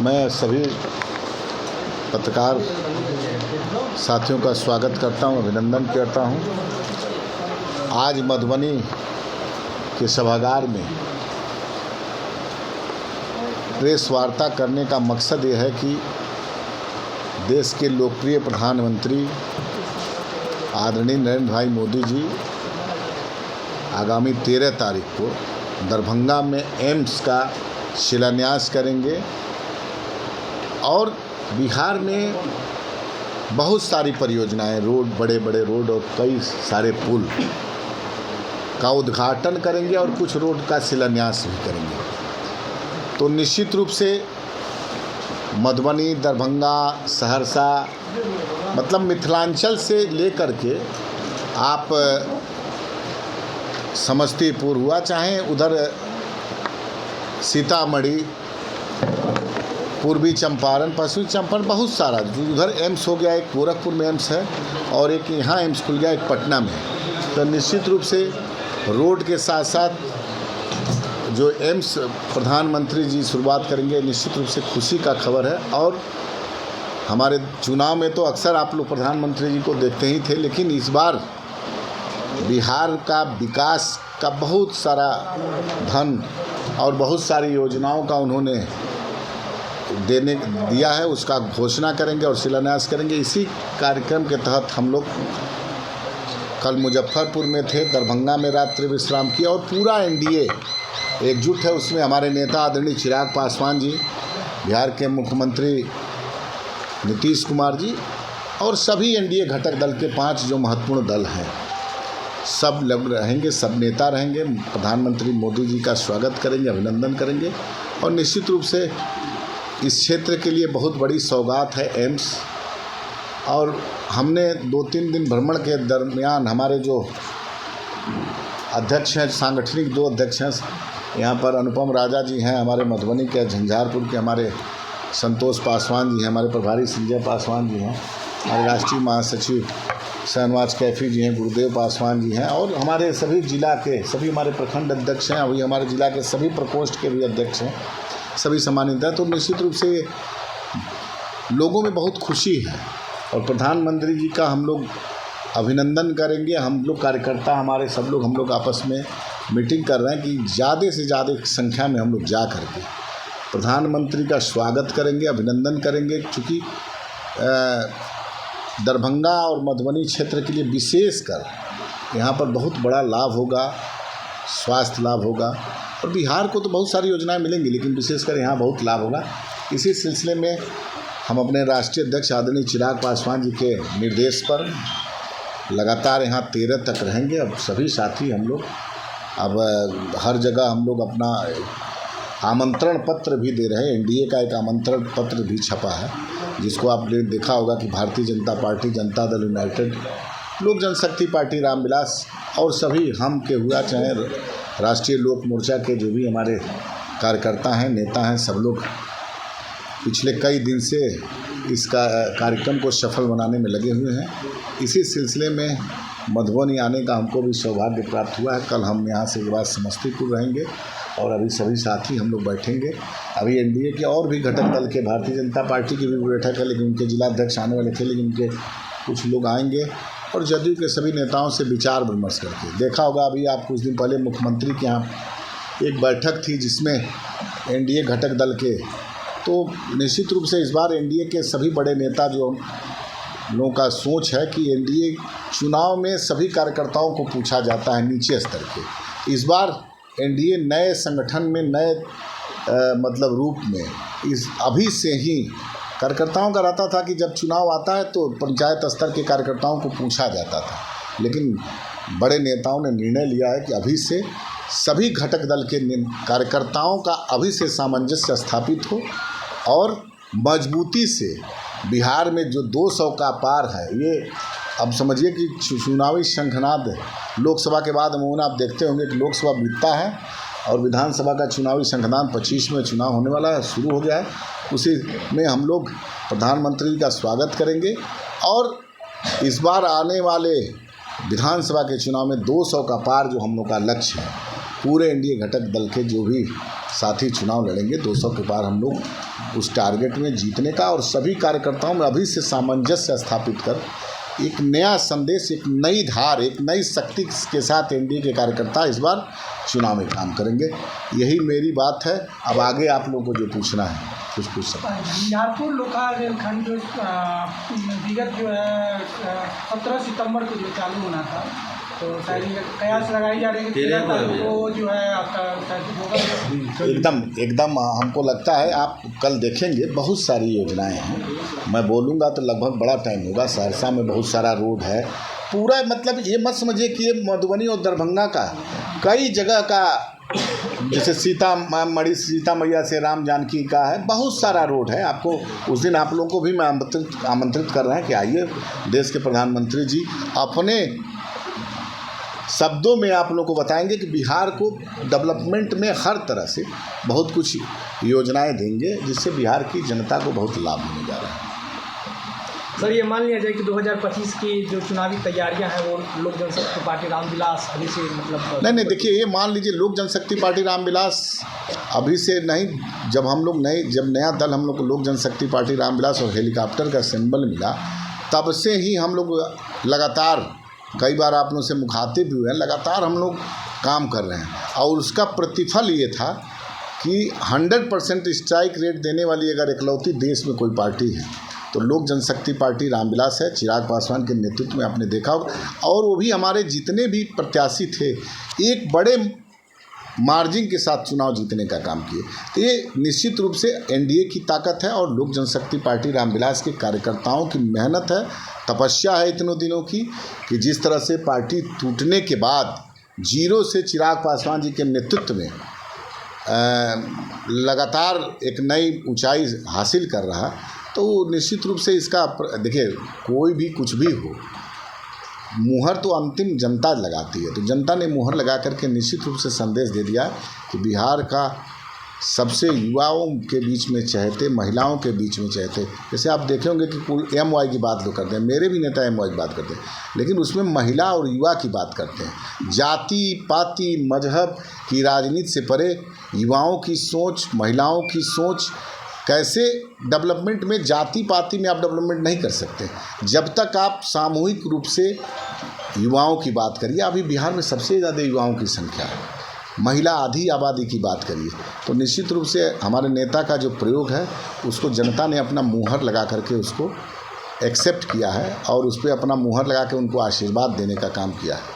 मैं सभी पत्रकार साथियों का स्वागत करता हूं, अभिनंदन करता हूं। आज मधुबनी के सभागार में प्रेस वार्ता करने का मकसद ये है कि देश के लोकप्रिय प्रधानमंत्री आदरणीय नरेंद्र भाई मोदी जी आगामी 13 तारीख को दरभंगा में एम्स का शिलान्यास करेंगे और बिहार में बहुत सारी परियोजनाएं, रोड, बड़े बड़े रोड और कई सारे पुल का उद्घाटन करेंगे और कुछ रोड का शिलान्यास भी करेंगे। तो निश्चित रूप से मधुबनी, दरभंगा, सहरसा, मतलब मिथिलांचल से लेकर के आप समस्तीपुर हुआ, चाहे उधर सीतामढ़ी, पूर्वी चंपारण, पश्चिमी चंपारण, बहुत सारा, उधर एम्स हो गया, एक गोरखपुर में एम्स है और एक यहाँ एम्स खुल गया, एक पटना में। तो निश्चित रूप से रोड के साथ साथ जो एम्स प्रधानमंत्री जी शुरुआत करेंगे, निश्चित रूप से खुशी का खबर है। और हमारे चुनाव में तो अक्सर आप लोग प्रधानमंत्री जी को देखते ही थे, लेकिन इस बार बिहार का विकास का बहुत सारा धन और बहुत सारी योजनाओं का उन्होंने दिया है, उसका घोषणा करेंगे और शिलान्यास करेंगे। इसी कार्यक्रम के तहत हम लोग कल मुजफ्फरपुर में थे, दरभंगा में रात्रि विश्राम किया और पूरा एनडीए एकजुट है। उसमें हमारे नेता आदरणीय चिराग पासवान जी, बिहार के मुख्यमंत्री नीतीश कुमार जी और सभी एनडीए घटक दल के 5 जो महत्वपूर्ण दल हैं, सब लोग रहेंगे, सब नेता रहेंगे। प्रधानमंत्री मोदी जी का स्वागत करेंगे, अभिनंदन करेंगे और निश्चित रूप से इस क्षेत्र के लिए बहुत बड़ी सौगात है एम्स। और हमने 2-3 दिन भ्रमण के दरमियान हमारे जो अध्यक्ष हैं, सांगठनिक 2 अध्यक्ष हैं, यहाँ पर अनुपम राजा जी हैं, हमारे मधुबनी के झंझारपुर के हमारे संतोष पासवान जी हैं, हमारे प्रभारी संजय पासवान जी हैं, हमारे राष्ट्रीय महासचिव शहनवाज कैफी जी हैं, गुरुदेव पासवान जी हैं और हमारे सभी जिला के सभी हमारे प्रखंड अध्यक्ष हैं, अभी हमारे जिला के सभी प्रकोष्ठ के भी अध्यक्ष हैं, सभी सम्मानित हैं। तो निश्चित रूप से लोगों में बहुत खुशी है और प्रधानमंत्री जी का हम लोग अभिनंदन करेंगे। हम लोग कार्यकर्ता, हमारे सब लोग, हम लोग आपस में मीटिंग कर रहे हैं कि ज़्यादा से ज़्यादा संख्या में हम लोग जा करके प्रधानमंत्री का स्वागत करेंगे, अभिनंदन करेंगे। क्योंकि दरभंगा और मधुबनी क्षेत्र के लिए विशेषकर यहाँ पर बहुत बड़ा लाभ होगा, स्वास्थ्य लाभ होगा और बिहार को तो बहुत सारी योजनाएं मिलेंगी, लेकिन विशेषकर यहाँ बहुत लाभ होगा। इसी सिलसिले में हम अपने राष्ट्रीय अध्यक्ष आदरणीय चिराग पासवान जी के निर्देश पर लगातार यहाँ 13 तक रहेंगे। अब सभी साथी हम लोग अब हर जगह हम लोग अपना आमंत्रण पत्र भी दे रहे हैं। एनडीए का एक आमंत्रण पत्र भी छपा है, जिसको आपने देखा होगा कि भारतीय जनता पार्टी, जनता दल यूनाइटेड, लोक जनशक्ति पार्टी रामविलास और सभी हम के हुआ, चाहे राष्ट्रीय लोक मोर्चा के जो भी हमारे कार्यकर्ता हैं, नेता हैं, सब लोग पिछले कई दिन से इस कार्यक्रम को सफल बनाने में लगे हुए हैं। इसी सिलसिले में मधुबनी आने का हमको भी सौभाग्य प्राप्त हुआ है। कल हम यहाँ से के बाद समस्तीपुर रहेंगे और अभी सभी साथी हम लोग बैठेंगे। अभी एनडीए के और भी घटक दल के, भारतीय जनता पार्टी की भी बैठक है, लेकिन उनके जिलाध्यक्ष आने वाले थे, लेकिन उनके कुछ लोग आएंगे और जदयू के सभी नेताओं से विचार विमर्श करके। देखा होगा अभी आप कुछ दिन पहले मुख्यमंत्री के यहाँ एक बैठक थी जिसमें एनडीए घटक दल के, तो निश्चित रूप से इस बार एनडीए के सभी बड़े नेता जो लोगों का सोच है कि एनडीए चुनाव में सभी कार्यकर्ताओं को पूछा जाता है नीचे स्तर के। इस बार एनडीए नए संगठन में, नए मतलब रूप में, इस अभी से ही कार्यकर्ताओं का रहता था कि जब चुनाव आता है तो पंचायत स्तर के कार्यकर्ताओं को पूछा जाता था, लेकिन बड़े नेताओं ने निर्णय लिया है कि अभी से सभी घटक दल के कार्यकर्ताओं का अभी से सामंजस्य स्थापित हो और मजबूती से बिहार में जो 200 का पार है, ये अब समझिए कि चुनावी शंखनाद लोकसभा के बाद अमूमन आप देखते होंगे कि लोकसभा बीतता है और विधानसभा का चुनावी शंखनाद 25 में चुनाव होने वाला है, शुरू हो गया है। उसी में हम लोग प्रधानमंत्री का स्वागत करेंगे और इस बार आने वाले विधानसभा के चुनाव में 200 का पार जो हम लोग का लक्ष्य है, पूरे एनडीए घटक दल के जो भी साथी चुनाव लड़ेंगे 200 के पार हम लोग उस टारगेट में जीतने का और सभी कार्यकर्ताओं में अभी से सामंजस्य स्थापित कर एक नया संदेश, एक नई धार, एक नई शक्ति के साथ एनडीए के कार्यकर्ता इस बार चुनाव में काम करेंगे। यही मेरी बात है। अब आगे आप लोगों को जो पूछना है कुछ पूछ सकते हैं। झंझारपुर लोकसभा रेलखंड जो विगत जो है 17 सितंबर को जो चालू होना था, तो शायद कयास लगाई जा रही है कि वो जो है आपका एकदम हमको लगता है आप कल देखेंगे बहुत सारी योजनाएं हैं। मैं बोलूँगा तो लगभग बड़ा टाइम होगा। सहरसा में बहुत सारा रोड है पूरा, मतलब ये मत समझिए कि ये मधुबनी और दरभंगा का कई जगह का, जैसे सीता मैया से राम जानकी का है, बहुत सारा रोड है। आपको उस दिन आप लोगों को भी मैं आमंत्रित कर रहे हैं कि आइए, देश के प्रधानमंत्री जी अपने शब्दों में आप लोगों को बताएंगे कि बिहार को डेवलपमेंट में हर तरह से बहुत कुछ योजनाएं देंगे जिससे बिहार की जनता को बहुत लाभ होने जा रहा है। सर, ये मान लिया जाए कि 2025 की जो चुनावी तैयारियां हैं वो लोक जनशक्ति पार्टी रामविलास अभी से मतलब नहीं देखिए, ये मान लीजिए लोक जनशक्ति पार्टी रामविलास अभी से नहीं, जब नया दल हम लोग को लोक जनशक्ति पार्टी रामविलास और हेलीकॉप्टर का सिंबल मिला, तब से ही हम लोग लगातार, कई बार आप लोगों से मुखातिब भी हुए हैं, लगातार हम लोग काम कर रहे हैं। और उसका प्रतिफल ये था कि 100% स्ट्राइक रेट देने वाली अगर इकलौती देश में कोई पार्टी है तो लोक जनशक्ति पार्टी रामविलास है। चिराग पासवान के नेतृत्व में आपने देखा होगा, और वो भी हमारे जितने भी प्रत्याशी थे एक बड़े मार्जिन के साथ चुनाव जीतने का काम किए। तो ये निश्चित रूप से एनडीए की ताकत है और लोक जनशक्ति पार्टी रामविलास के कार्यकर्ताओं की मेहनत है, तपस्या है इतनों दिनों की, कि जिस तरह से पार्टी टूटने के बाद जीरो से चिराग पासवान जी के नेतृत्व में लगातार एक नई ऊंचाई हासिल कर रहा, तो निश्चित रूप से इसका देखिए, कोई भी कुछ भी हो, मुहर तो अंतिम जनता लगाती है। तो जनता ने मुहर लगा करके निश्चित रूप से संदेश दे दिया कि बिहार का सबसे युवाओं के बीच में चहेते, महिलाओं के बीच में चहेते, जैसे आप देखे होंगे कि कोई MY की बात लोग करते हैं, मेरे भी नेता MY की बात करते हैं, लेकिन उसमें महिला और युवा की बात करते हैं। जाति पाति मजहब की राजनीति से परे युवाओं की सोच, महिलाओं की सोच, कैसे डेवलपमेंट में जाति पाति में आप डेवलपमेंट नहीं कर सकते जब तक आप सामूहिक रूप से युवाओं की बात करिए। अभी बिहार में सबसे ज़्यादा युवाओं की संख्या है, महिला आधी आबादी की बात करिए, तो निश्चित रूप से हमारे नेता का जो प्रयोग है उसको जनता ने अपना मुहर लगा करके उसको एक्सेप्ट किया है और उस पर अपना मुहर लगा के उनको आशीर्वाद देने का काम किया है।